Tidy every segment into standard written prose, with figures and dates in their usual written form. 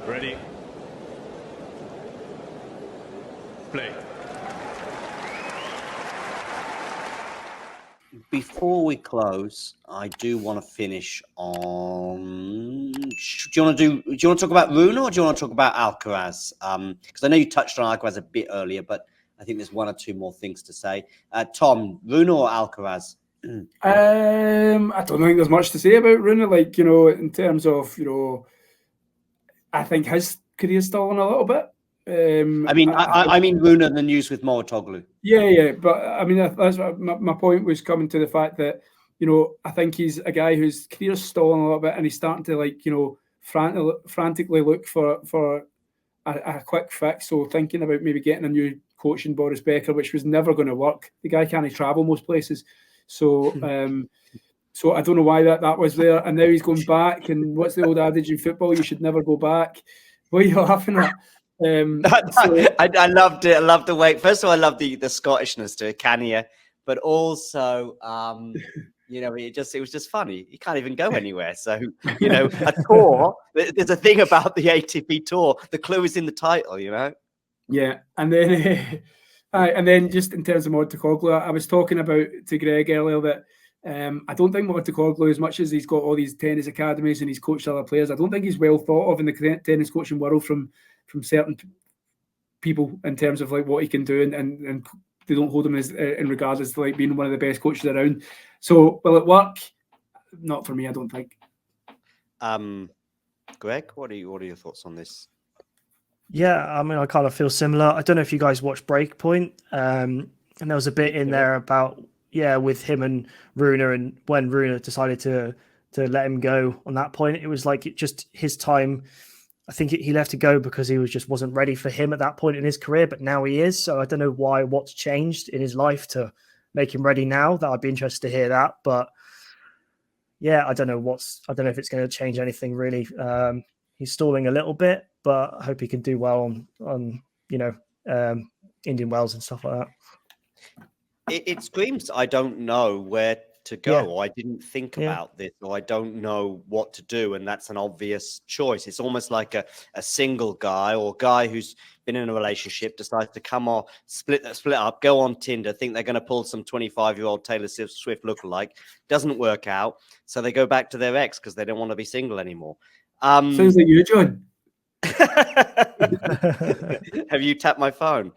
Ready. Play. Before we close, I do want to finish on. Do you want to talk about Rune or do you want to talk about Alcaraz? Because I know you touched on Alcaraz a bit earlier, but I think there's one or two more things to say. Tom, Rune or Alcaraz? I don't think there's much to say about Rune. Like, in terms of, I think his career's stalling a little bit. I mean Rune, the news with Mouratoglou. Yeah. But I mean, that's what my point was coming to the fact that, I think he's a guy whose career's stalling a little bit, and he's starting to frantically look for a quick fix. So thinking about maybe getting a new coach in Boris Becker, which was never going to work. The guy can't travel most places. So so I don't know why that was there. And now he's going back. And what's the old adage in football? You should never go back. What are you laughing at? I loved it. I loved the way. First of all, I love the Scottishness to it, can you? But also, it was just funny. You can't even go anywhere. So, a tour. There's a thing about the ATP tour. The clue is in the title, Yeah, and then just in terms of Mouratoglou, I was talking about to Greg earlier that I don't think Mouratoglou, as much as he's got all these tennis academies and he's coached other players, I don't think he's well thought of in the tennis coaching world from certain people in terms of like what he can do, and they don't hold him as in regards as like being one of the best coaches around. So will it work? Not for me, I don't think. Greg, what are your thoughts on this? Yeah, I mean, I kind of feel similar. I don't know if you guys watched Breakpoint, and there was a bit in there about with him and Rune, and when Rune decided to let him go on that point, it was like just his time. I think he left to go because he wasn't ready for him at that point in his career, but now he is. So I don't know what's changed in his life to make him ready now. That I'd be interested to hear that. But yeah, I don't know if it's going to change anything really. He's stalling a little bit, but I hope he can do well on Indian Wells and stuff like that. It screams, I don't know where to go, or I didn't think about this, or I don't know what to do, and that's an obvious choice. It's almost like a single guy or guy who's been in a relationship decides to come on, split up, go on Tinder, think they're going to pull some 25-year-old Taylor Swift lookalike, doesn't work out, so they go back to their ex because they don't want to be single anymore. Sounds like you, John. Have you tapped my phone?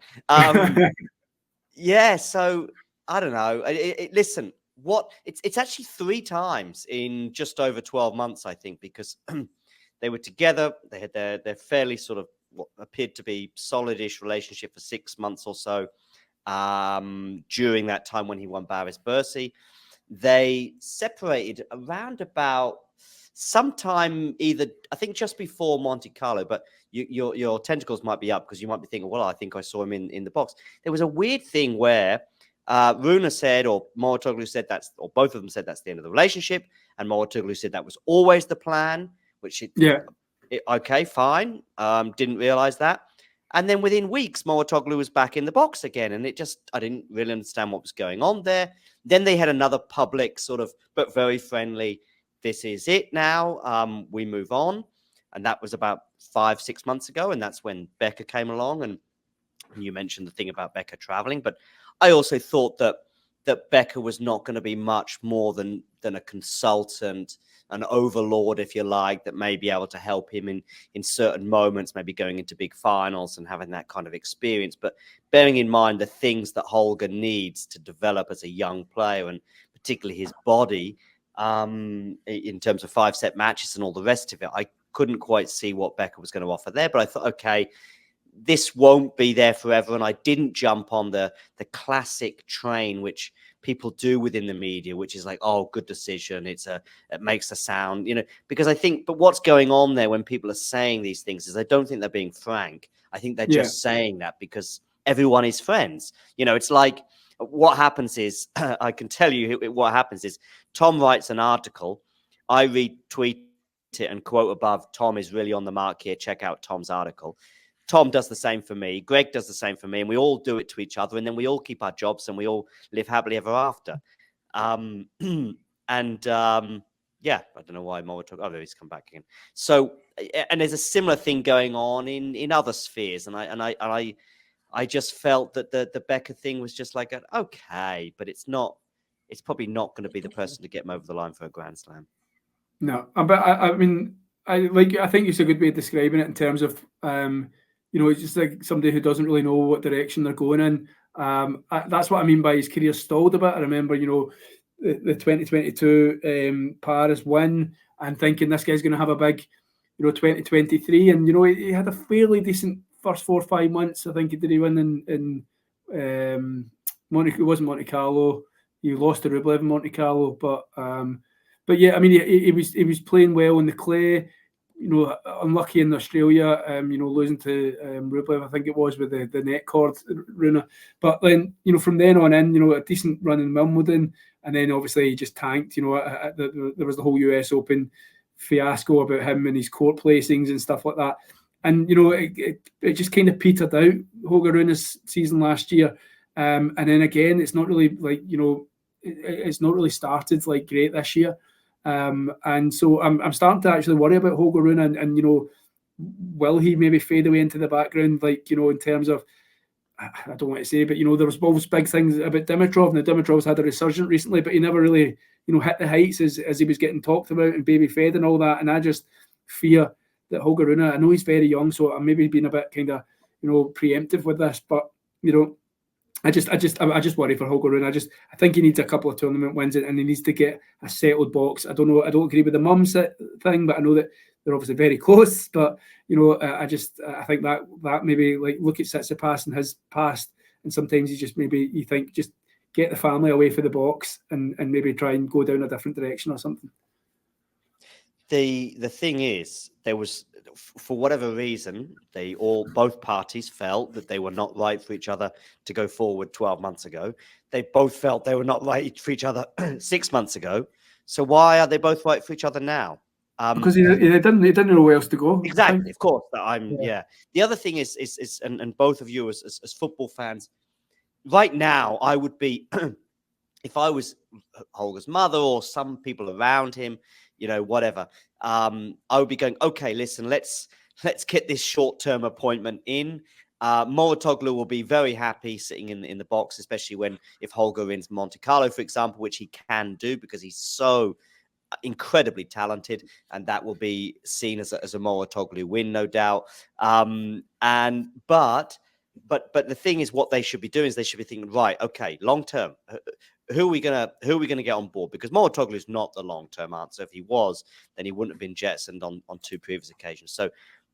So I don't know. Listen, it's actually 3 times in just over 12 months, I think, because they were together. They had their fairly sort of what appeared to be solid-ish relationship for 6 months or so. During that time when he won Paris Bercy, they separated around about sometime either, I think, just before Monte Carlo, but your tentacles might be up because you might be thinking, well, I think I saw him in the box. There was a weird thing where Rune said, or Mouratoglou said or both of them said that's the end of the relationship, and Mouratoglou said that was always the plan, okay, fine. Didn't realize that. And then within weeks, Mouratoglou was back in the box again, and I didn't really understand what was going on there. Then they had another public sort of, but very friendly, this is it now, we move on. And that was about 5-6 months ago. And that's when Becker came along. And you mentioned the thing about Becker traveling. But I also thought that Becker was not going to be much more than a consultant, an overlord, if you like, that may be able to help him in certain moments, maybe going into big finals and having that kind of experience. But bearing in mind the things that Holger needs to develop as a young player, and particularly his body, in terms of 5-set matches and all the rest of it, I couldn't quite see what Becker was going to offer there. But I thought, okay, this won't be there forever. And I didn't jump on the classic train, which people do within the media, which is like, oh, good decision. It makes a sound, because I think, but what's going on there when people are saying these things is I don't think they're being frank. I think they're just saying that because everyone is friends. It's like, what happens is, I can tell you what happens is Tom writes an article, I retweet it and quote above, Tom is really on the mark here, check out Tom's article. Tom does the same for me, Greg does the same for me, and we all do it to each other, and then we all keep our jobs and we all live happily ever after. I don't know why Mouratoglou, he's come back again. So and there's a similar thing going on in other spheres, and I just felt that the Becker thing was just like, okay, but it's probably not going to be the person to get him over the line for a Grand Slam. No, but I mean, I think it's a good way of describing it in terms of, it's just like somebody who doesn't really know what direction they're going in. That's what I mean by his career stalled a bit. I remember, the 2022 Paris win and thinking this guy's going to have a big, 2023. And, he had a fairly decent first 4 or 5 months. I think he win in it wasn't Monte Carlo. He lost to Rublev in Monte Carlo, but yeah, I mean, he was playing well in the clay. Unlucky in Australia. Losing to Rublev, I think it was, with the net cord, Rune. But then, from then on in, a decent run in Wimbledon, and then obviously he just tanked. There was the whole US Open fiasco about him and his court placings and stuff like that. And it just kind of petered out Holger Rune's season last year. And then again, it's not really it's not really started like great this year. And so I'm starting to actually worry about Holger Rune and will he maybe fade away into the background, in terms of, I don't want to say, but there was always big things about Dimitrov. Now Dimitrov's had a resurgence recently, but he never really hit the heights as he was getting talked about and baby fed and all that. And I just fear that Holger Rune, I know he's very young, so I'm maybe being a bit kind of preemptive with this, but I just worry for Holger Rune. I think he needs a couple of tournament wins and he needs to get a settled box. I don't know. I don't agree with the mums thing, but I know that they're obviously very close. But I think that maybe look at Tsitsipas and his past, and sometimes you think just get the family away from the box and maybe try and go down a different direction or something. The thing is, there was, for whatever reason, both parties felt that they were not right for each other to go forward 12 months ago. They both felt they were not right for each other 6 months ago. So why are they both right for each other now? Because he didn't know where else to go. Exactly, of course. The other thing is, and both of you as football fans, right now, I would be, if I was Holger's mother or some people around him, whatever, I would be going, okay, listen, let's get this short-term appointment in. Mouratoglou will be very happy sitting in the box, especially if Holger wins Monte Carlo, for example, which he can do because he's so incredibly talented, and that will be seen as a Mouratoglou win, no doubt. But the thing is, what they should be doing is they should be thinking, right, okay, long term, who are we gonna get on board? Because Mouratoglou is not the long term answer. If he was, then he wouldn't have been jettisoned on 2 previous occasions. So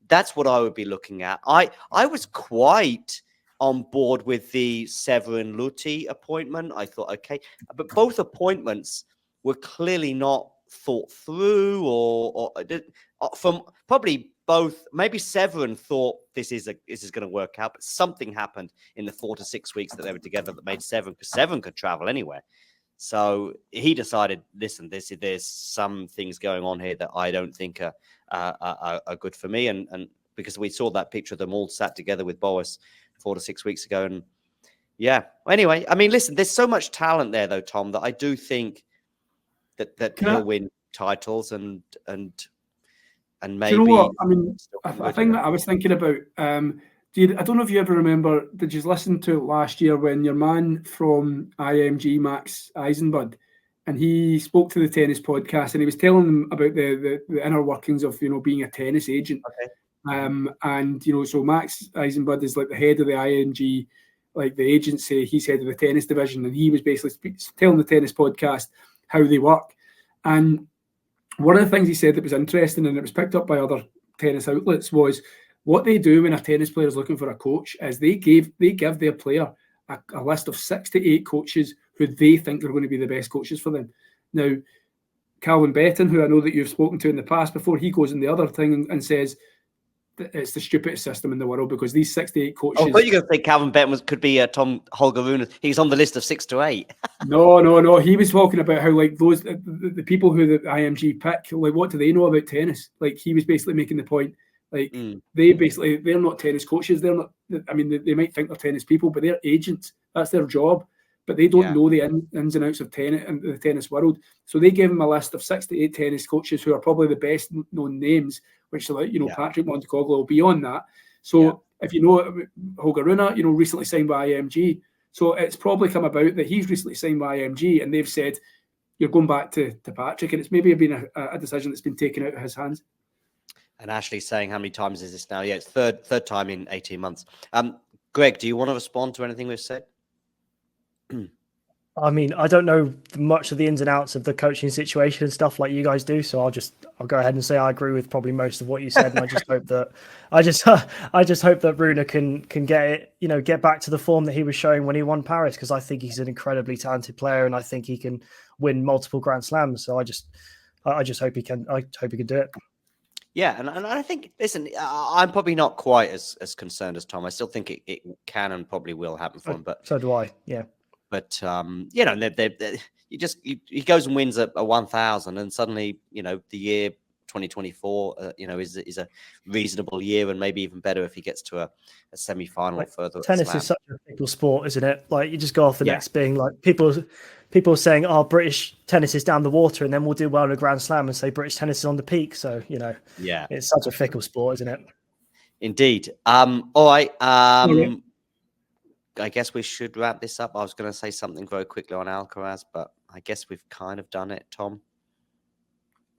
that's what I would be looking at. I was quite on board with the Severin Luthi appointment. I thought, okay, but both appointments were clearly not thought through, or from probably both. Maybe Severin thought this is going to work out, but something happened in the 4 to 6 weeks that they were together that made Severin, because Severin could travel anywhere. So he decided, listen, there's some things going on here that I don't think are good for me, and because we saw that picture of them all sat together with Boris 4 to 6 weeks ago, and yeah. Anyway, I mean, listen, there's so much talent there, though, Tom, that I do think that he'll win titles and maybe. Do you know what? I mean, I think that I was thinking about. I don't know if you ever remember. Did you listen to it last year when your man from IMG, Max Eisenbud, and he spoke to the tennis podcast and he was telling them about the inner workings of being a tennis agent. Okay. And so Max Eisenbud is like the head of the IMG, like the agency. He's head of the tennis division, and he was basically telling the tennis podcast how they work. And one of the things he said that was interesting, and it was picked up by other tennis outlets, was what they do when a tennis player is looking for a coach is they give their player a list of 6 to 8 coaches who they think are going to be the best coaches for them. Now, Calvin Betton, who I know that you've spoken to in the past before, he goes in the other thing and says that it's the stupidest system in the world because these 6 to 8 coaches. Oh, I thought you were going to say Calvin Betton could be Tom Holger Rune. He's on the list of 6 to 8. No. He was talking about how those the people who the IMG pick, what do they know about tennis? He was basically making the point. They're not tennis coaches. They're not. I mean, they might think they're tennis people, but they're agents. That's their job. but they don't know the ins and outs of tennis and the tennis world. So they gave him a list of 6 to 8 tennis coaches who are probably the best known names, which are like, Patrick Mouratoglou, beyond that. So if you know Holger Rune, recently signed by IMG. So it's probably come about that he's recently signed by IMG and they've said, you're going back to Patrick, and it's maybe been a decision that's been taken out of his hands. And Ashley's saying, how many times is this now? Yeah, it's third time in 18 months. Greg, do you want to respond to anything we've said? I mean, I don't know much of the ins and outs of the coaching situation and stuff like you guys do, so I'll go ahead and say I agree with probably most of what you said, and I just hope that I just hope that Rune can get it, get back to the form that he was showing when he won Paris, because I think he's an incredibly talented player, and I think he can win multiple Grand Slams. So I just hope he can. I hope he can do it. Yeah, and I think, listen, I'm probably not quite as concerned as Tom. I still think it can and probably will happen for him. But so do I. Yeah. But he goes and wins a 1,000, and suddenly the year 2024 is a reasonable year, and maybe even better if he gets to a semi-final or further. Tennis is such a fickle sport, isn't it? Like, you just go off the next being like people saying, "Oh, British tennis is down the water," and then we'll do well in a Grand Slam and say British tennis is on the peak. So it's such a fickle sport, isn't it? Indeed. All right. I guess we should wrap this up. I was going to say something very quickly on Alcaraz, but I guess we've kind of done it, Tom.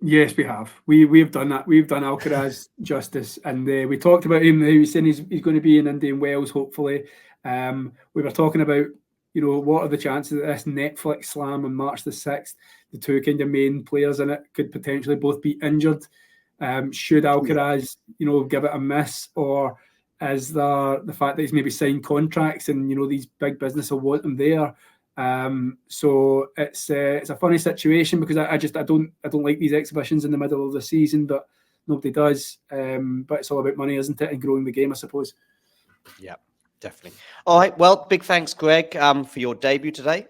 Yes, we have. We've done that. We've done Alcaraz justice, and we talked about him. He was saying he's going to be in Indian Wells, hopefully. We were talking about, what are the chances that this Netflix slam on March the 6th, the two kind of main players in it could potentially both be injured. Should Alcaraz, give it a miss, or is the fact that he's maybe signed contracts and these big business will want him there? So it's a funny situation, because I don't like these exhibitions in the middle of the season, but nobody does. But it's all about money, isn't it, and growing the game, I suppose. Yeah, definitely. All right. Well, big thanks, Greg, for your debut today.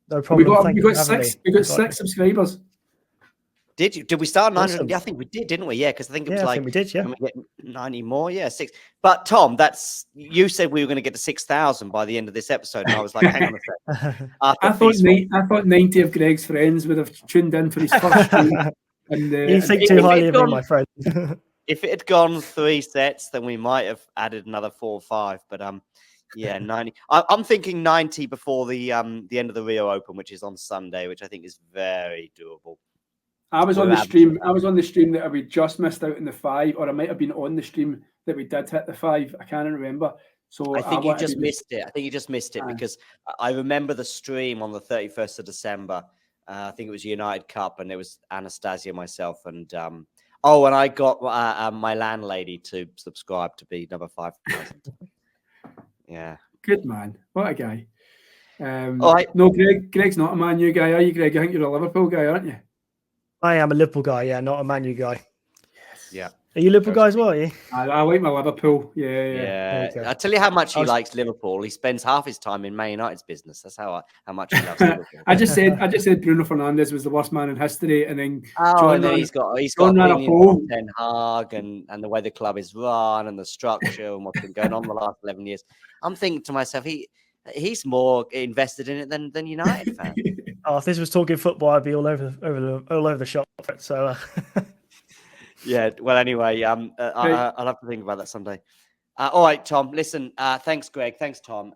No problem. We got 6 subscribers. Did you? Did we start 900? Awesome. Yeah, I think we did, didn't we? Yeah, because I think it was I think we did. Yeah, can we get 90 more? Yeah, 6. But Tom, you said we were going to get to 6,000 by the end of this episode, and I was like, hang on a second. I thought 90 of Greg's friends would have tuned in for his first stream. You think too highly of me, my friend. If it had gone 3 sets, then we might have added another 4 or 5. But 90. I'm thinking 90 before the end of the Rio Open, which is on Sunday, which I think is very doable. I was on the stream. I was on the stream that we just missed out in the 5, or I might have been on the stream that we did hit the 5. I can't remember. So I think you just missed it. I think you just missed it because I remember the stream on the 31st of December. I think it was United Cup, and it was Anastasia, myself, and and I got my landlady to subscribe to be number 5,000. Yeah, good man. What a guy. All right. No, Greg's not a Man U guy, are you, Greg? I think you're a Liverpool guy, aren't you? I am a Liverpool guy, yeah, not a Man U guy. Yes. Yeah. Are you a Liverpool guy as well, are you? I like my Liverpool. Yeah. I'll tell you how much he likes Liverpool. He spends half his time in Man United's business. That's how much he loves Liverpool. I just said Bruno Fernandes was the worst man in history, and then he's got Ten Hag and the way the club is run and the structure and what's been going on the last 11 years. I'm thinking to myself, he's more invested in it than United fans. If this was talking football, I'd be all over the shop. So, yeah. Well, anyway, I'll have to think about that someday. All right, Tom. Listen, thanks, Greg. Thanks, Tom.